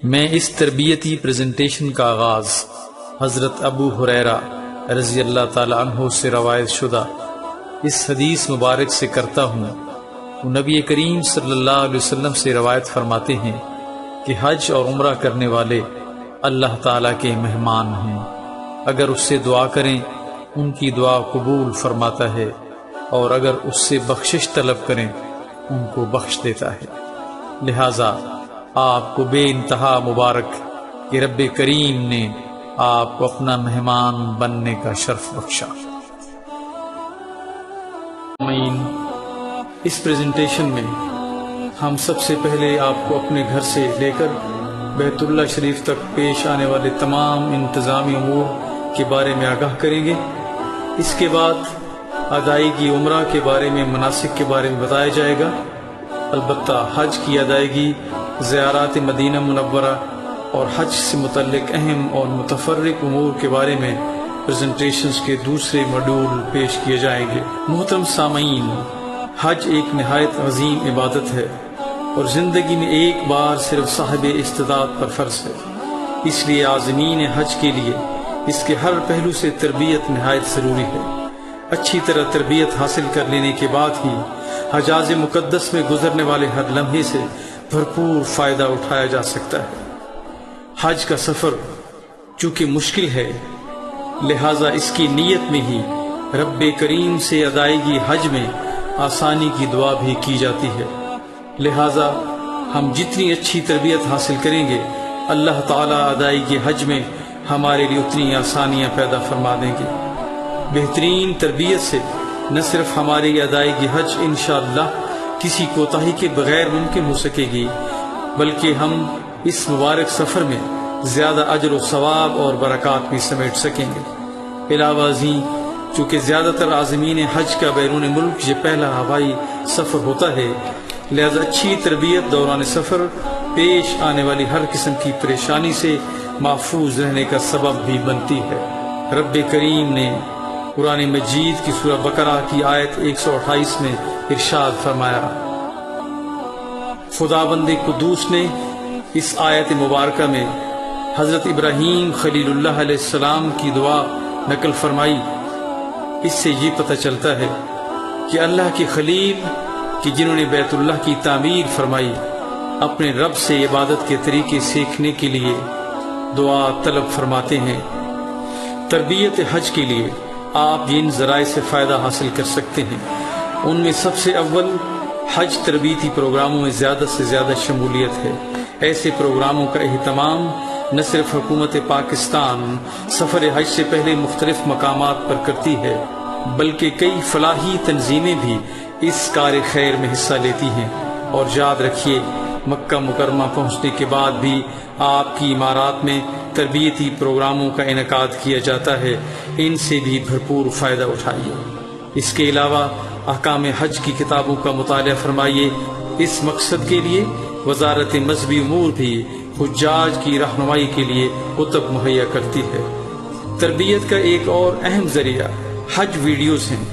میں اس تربیتی پریزنٹیشن کا آغاز حضرت ابو ہریرہ رضی اللہ تعالی عنہ سے روایت شدہ اس حدیث مبارک سے کرتا ہوں۔ وہ نبی کریم صلی اللہ علیہ وسلم سے روایت فرماتے ہیں کہ حج اور عمرہ کرنے والے اللہ تعالیٰ کے مہمان ہیں، اگر اس سے دعا کریں ان کی دعا قبول فرماتا ہے، اور اگر اس سے بخشش طلب کریں ان کو بخش دیتا ہے۔ لہٰذا آپ کو بے انتہا مبارک کہ رب کریم نے آپ کو اپنا مہمان بننے کا شرف بخشا۔ اس پریزنٹیشن میں ہم سب سے پہلے آپ کو اپنے گھر سے لے کر بیت اللہ شریف تک پیش آنے والے تمام انتظامی امور کے بارے میں آگاہ کریں گے۔ اس کے بعد ادائیگی عمرہ کے بارے میں، مناسک کے بارے میں بتایا جائے گا۔ البتہ حج کی ادائیگی، زیارات مدینہ منورہ اور حج سے متعلق اہم اور متفرق امور کے بارے میں پریزنٹیشنز کے دوسرے موڈول پیش کیے جائیں گے۔ محترم سامعین، حج ایک نہایت عظیم عبادت ہے اور زندگی میں ایک بار صرف صاحب استطاعت پر فرض ہے، اس لیے عازمین حج کے لیے اس کے ہر پہلو سے تربیت نہایت ضروری ہے۔ اچھی طرح تربیت حاصل کر لینے کے بعد ہی حجاز مقدس میں گزرنے والے ہر لمحے سے بھرپور فائدہ اٹھایا جا سکتا ہے۔ حج کا سفر چونکہ مشکل ہے، لہٰذا اس کی نیت میں ہی رب کریم سے ادائیگی حج میں آسانی کی دعا بھی کی جاتی ہے۔ لہٰذا ہم جتنی اچھی تربیت حاصل کریں گے، اللہ تعالیٰ ادائیگی حج میں ہمارے لیے اتنی آسانیاں پیدا فرما دیں گے۔ بہترین تربیت سے نہ صرف ہماری ادائیگی حج انشاءاللہ کسی کوتاہی کے بغیر ممکن ہو سکے گی، بلکہ ہم اس مبارک سفر میں زیادہ اجر و ثواب اور برکات بھی سمیٹ سکیں گے۔ علاوہ ازیں چونکہ زیادہ تر عازمین حج کا بیرون ملک یہ پہلا ہوائی سفر ہوتا ہے، لہذا اچھی تربیت دوران سفر پیش آنے والی ہر قسم کی پریشانی سے محفوظ رہنے کا سبب بھی بنتی ہے۔ رب کریم نے قرآن مجید کی سورہ بقرہ کی آیت 128 میں ارشاد فرمایا، خداوند قدوس نے اس آیت مبارکہ میں حضرت ابراہیم خلیل اللہ علیہ السلام کی دعا نقل فرمائی۔ اس سے یہ پتہ چلتا ہے کہ اللہ کے خلیل کہ جنہوں نے بیت اللہ کی تعمیر فرمائی، اپنے رب سے عبادت کے طریقے سیکھنے کے لیے دعا طلب فرماتے ہیں۔ تربیت حج کے لیے آپ جن ذرائع سے فائدہ حاصل کر سکتے ہیں، ان میں سب سے اول حج تربیتی پروگراموں میں زیادہ سے زیادہ شمولیت ہے۔ ایسے پروگراموں کا اہتمام نہ صرف حکومت پاکستان سفر حج سے پہلے مختلف مقامات پر کرتی ہے، بلکہ کئی فلاحی تنظیمیں بھی اس کار خیر میں حصہ لیتی ہیں۔ اور یاد رکھیے، مکہ مکرمہ پہنچنے کے بعد بھی آپ کی عمارات میں تربیتی پروگراموں کا انعقاد کیا جاتا ہے، ان سے بھی بھرپور فائدہ اٹھائیے۔ اس کے علاوہ احکام حج کی کتابوں کا مطالعہ فرمائیے۔ اس مقصد کے لیے وزارت مذہبی امور بھی حجاج کی رہنمائی کے لیے کتب مہیا کرتی ہے۔ تربیت کا ایک اور اہم ذریعہ حج ویڈیوز ہیں۔